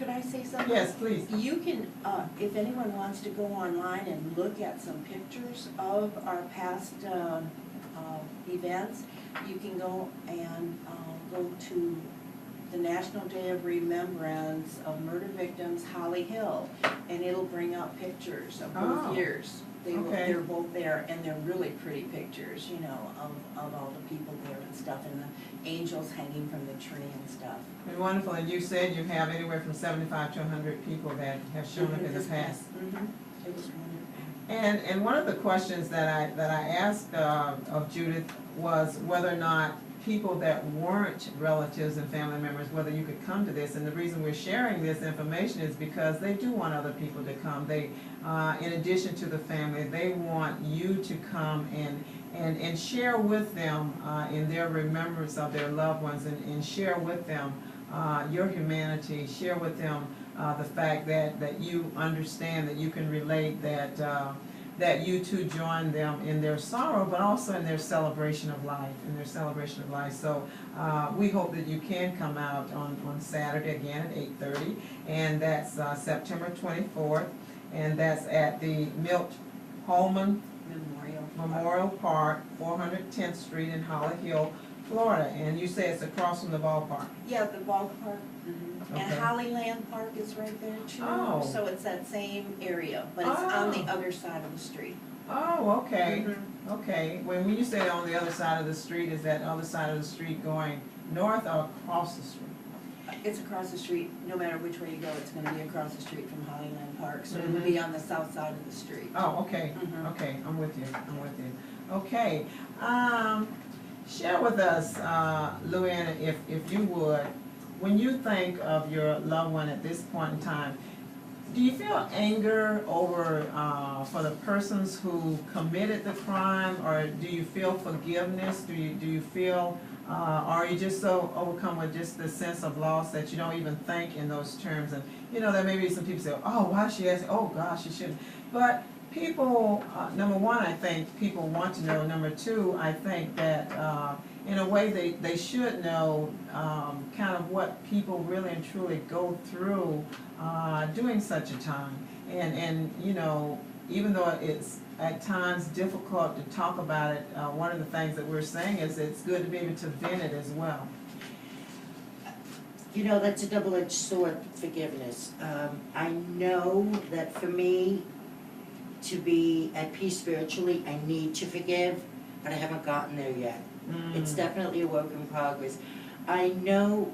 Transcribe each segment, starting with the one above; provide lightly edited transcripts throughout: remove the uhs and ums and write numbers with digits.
could I say something? Yes, please. You can, if anyone wants to go online and look at some pictures of our past events, you can go and go to the National Day of Remembrance of Murder Victims, Holly Hill, and it'll bring up pictures of both years. They're both there, and they're really pretty pictures, you know, of all the people there and stuff, and the angels hanging from the tree and stuff. And wonderful, and you said you have anywhere from 75 to 100 people that have shown up in the past. It was wonderful. And one of the questions that I asked of Judith was whether or not people that weren't relatives and family members, whether you could come to this. And the reason we're sharing this information is because they do want other people to come. They, in addition to the family, they want you to come and share with them in their remembrance of their loved ones, and share with them your humanity, share with them the fact that you understand, that you can relate, that you too join them in their sorrow, but also in their celebration of life, So we hope that you can come out on Saturday again at 8:30, and that's September 24th, and that's at the Milt Holman Memorial Park, 410th Street in Holly Hill, Florida. And you say it's across from the ballpark. Yeah, the ballpark. Okay. And Hollyland Park is right there too. Oh. So it's that same area, but it's on the other side of the street. Oh, okay. Okay. When you say on the other side of the street, is that other side of the street going north or across the street? It's across the street. No matter which way you go, it's going to be across the street from Hollyland Park. So it'll be on the south side of the street. Oh, okay. Okay, I'm with you. Okay. Share with us, Luanna, if you would, when you think of your loved one at this point in time, do you feel anger over for the persons who committed the crime, or do you feel forgiveness? Do you feel, or are you just so overcome with just the sense of loss that you don't even think in those terms? And you know, there may be some people say, oh, why she asked? Oh gosh, she shouldn't. But people, number one, I think people want to know. Number two, I think that in a way they should know kind of what people really and truly go through doing such a time. And you know, even though it's at times difficult to talk about it, one of the things that we're saying is it's good to be able to vent it as well. You know, that's a double-edged sword, forgiveness. I know that for me to be at peace spiritually, I need to forgive, but I haven't gotten there yet. It's definitely a work in progress. I know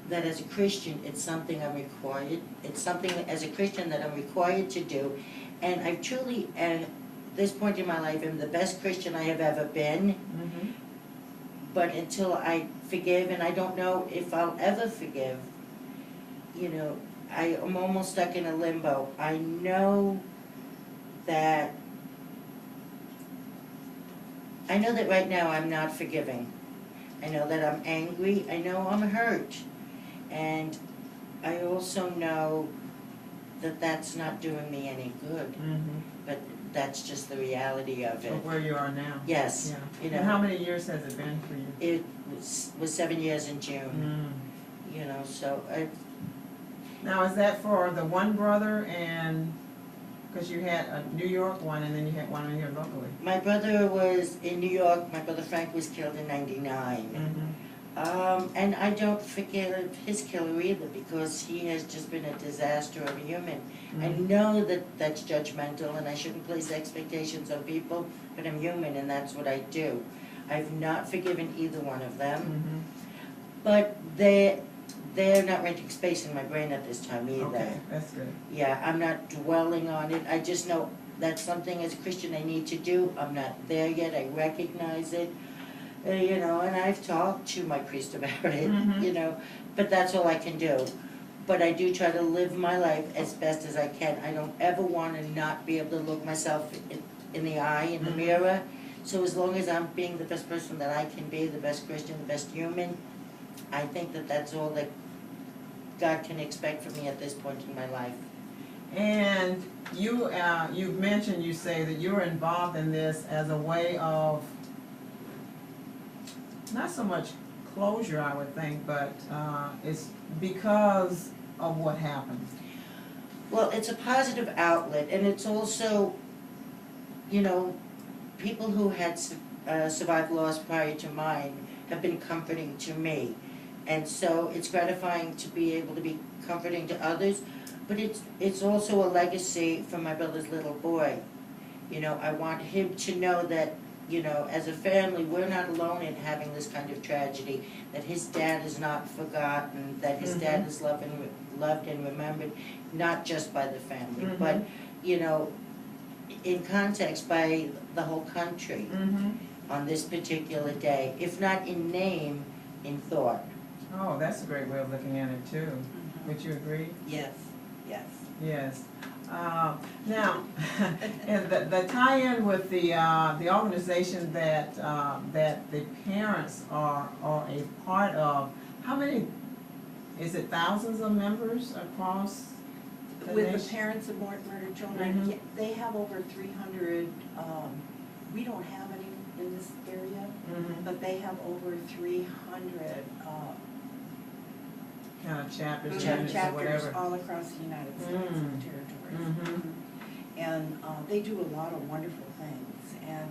that as a Christian, it's something I'm required. It's something as a Christian that I'm required to do. And I truly, at this point in my life, am the best Christian I have ever been. But until I forgive, and I don't know if I'll ever forgive, you know, I am almost stuck in a limbo. I know that right now I'm not forgiving. I know that I'm angry. I know I'm hurt. And I also know that that's not doing me any good. But that's just the reality of it. Of where you are now. Yes. Yeah. You know, and how many years has it been for you? it was 7 years in June. You know, so Now, is that for the one brother, and because you had a New York one and then you had one in here locally? my brother was in New York. My brother Frank was killed in '99. And I don't forgive his killer either, because he has just been a disaster of a human. I know that that's judgmental and I shouldn't place expectations on people, but I'm human and that's what I do. I've not forgiven either one of them, but they're not renting space in my brain at this time either. Okay, that's good. Yeah, I'm not dwelling on it. I just know that's something as a Christian I need to do. I'm not there yet. I recognize it. You know, and I've talked to my priest about it, you know, but that's all I can do. But I do try to live my life as best as I can. I don't ever want to not be able to look myself in the eye, in the mirror. So as long as I'm being the best person that I can be, the best Christian, the best human, I think that that's all that God can expect from me at this point in my life. And you've mentioned, you say that you're involved in this as a way of not so much closure, I would think, but it's because of what happened? Well, it's a positive outlet, and it's also, you know, people who had survived loss prior to mine have been comforting to me. And so it's gratifying to be able to be comforting to others, but it's also a legacy for my brother's little boy. You know, I want him to know that, you know, as a family, we're not alone in having this kind of tragedy, that his dad is not forgotten, that his dad is loved and remembered, not just by the family, but, you know, in context by the whole country on this particular day, if not in name, in thought. Oh, that's a great way of looking at it too. Would you agree? Yes, yes. Yes. Now, and the tie-in with the organization that that the parents are a part of. How many? Is it thousands of members across the With nation? the parents of murdered children, yeah, they have over 300. We don't have any in this area, but they have over 300 kind of chapters, Chapters or chapters whatever. all across the United States and territories. And they do a lot of wonderful things, and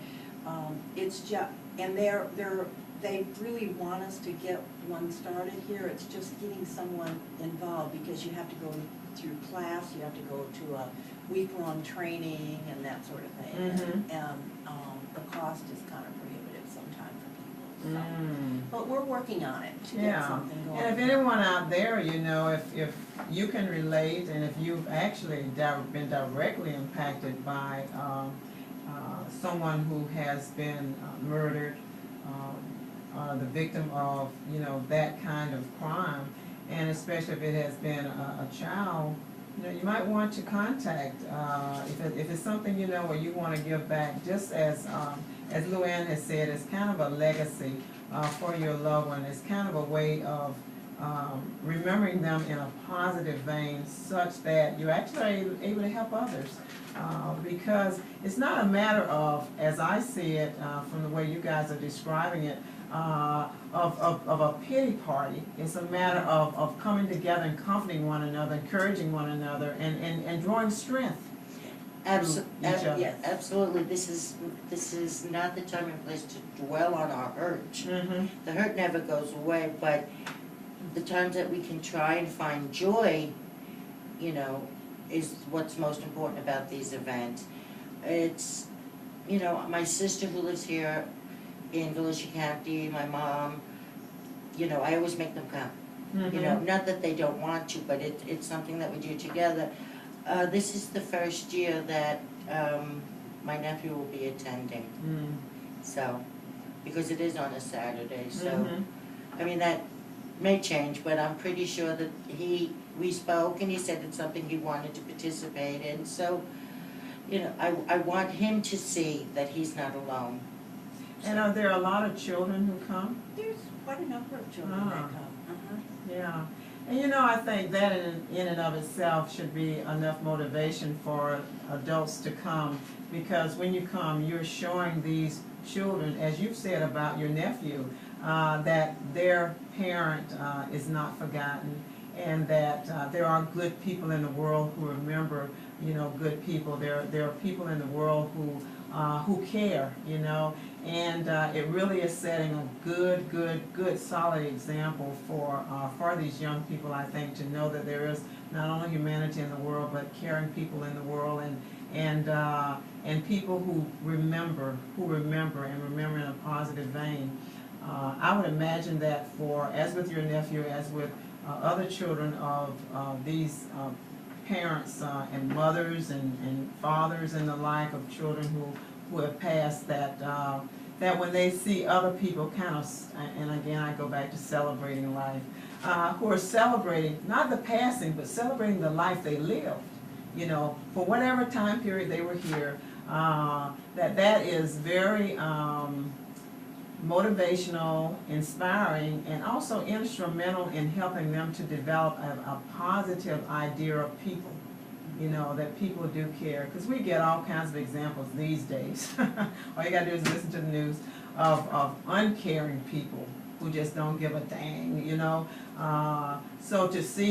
it's just, and they really want us to get one started here. It's just getting someone involved, because you have to go through class, you have to go to a week-long training and that sort of thing. And the cost is kind of prohibitive sometimes for people. So. But we're working on it to get something going. And if anyone out there, you know, if you can relate, and if you've actually been directly impacted by someone who has been murdered, the victim of, you know, that kind of crime, and especially if it has been a child, you know, you might want to contact, if it's something, you know, where you want to give back, just as Luann has said, it's kind of a legacy for your loved one. It's kind of a way of remembering them in a positive vein, such that you're actually able to help others. Because it's not a matter of, as I see it, from the way you guys are describing it, of a pity party. It's a matter of coming together and comforting one another, encouraging one another, and drawing strength. Yes, absolutely. This is not the time and place to dwell on our hurt. The hurt never goes away, but the times that we can try and find joy, you know, is what's most important about these events. It's, you know, my sister who lives here in Volusia County, my mom, you know, I always make them come. You know, not that they don't want to, but it's something that we do together. This is the first year that my nephew will be attending. So, because it is on a Saturday, so, I mean, that may change, but I'm pretty sure that we spoke and he said it's something he wanted to participate in. So, you know, I want him to see that he's not alone. And are there a lot of children who come? There's quite a number of children that come. Yeah. And you know, I think that in and of itself should be enough motivation for adults to come, because when you come, you're showing these children, as you've said about your nephew, that their parent is not forgotten, and that there are good people in the world who remember, you know, good people. There are people in the world who care, you know, and it really is setting a good, solid example for these young people, I think, to know that there is not only humanity in the world, but caring people in the world, and people who remember and remember in a positive vein. I would imagine that as with your nephew, as with other children of these parents and mothers and fathers and the like of children who have passed, that when they see other people kind of, and again I go back to celebrating life, who are celebrating not the passing, but celebrating the life they lived, you know, for whatever time period they were here, that is very motivational, inspiring, and also instrumental in helping them to develop a positive idea of people. You know, that people do care, because we get all kinds of examples these days. All you gotta do is listen to the news of uncaring people who just don't give a dang, you know. So to see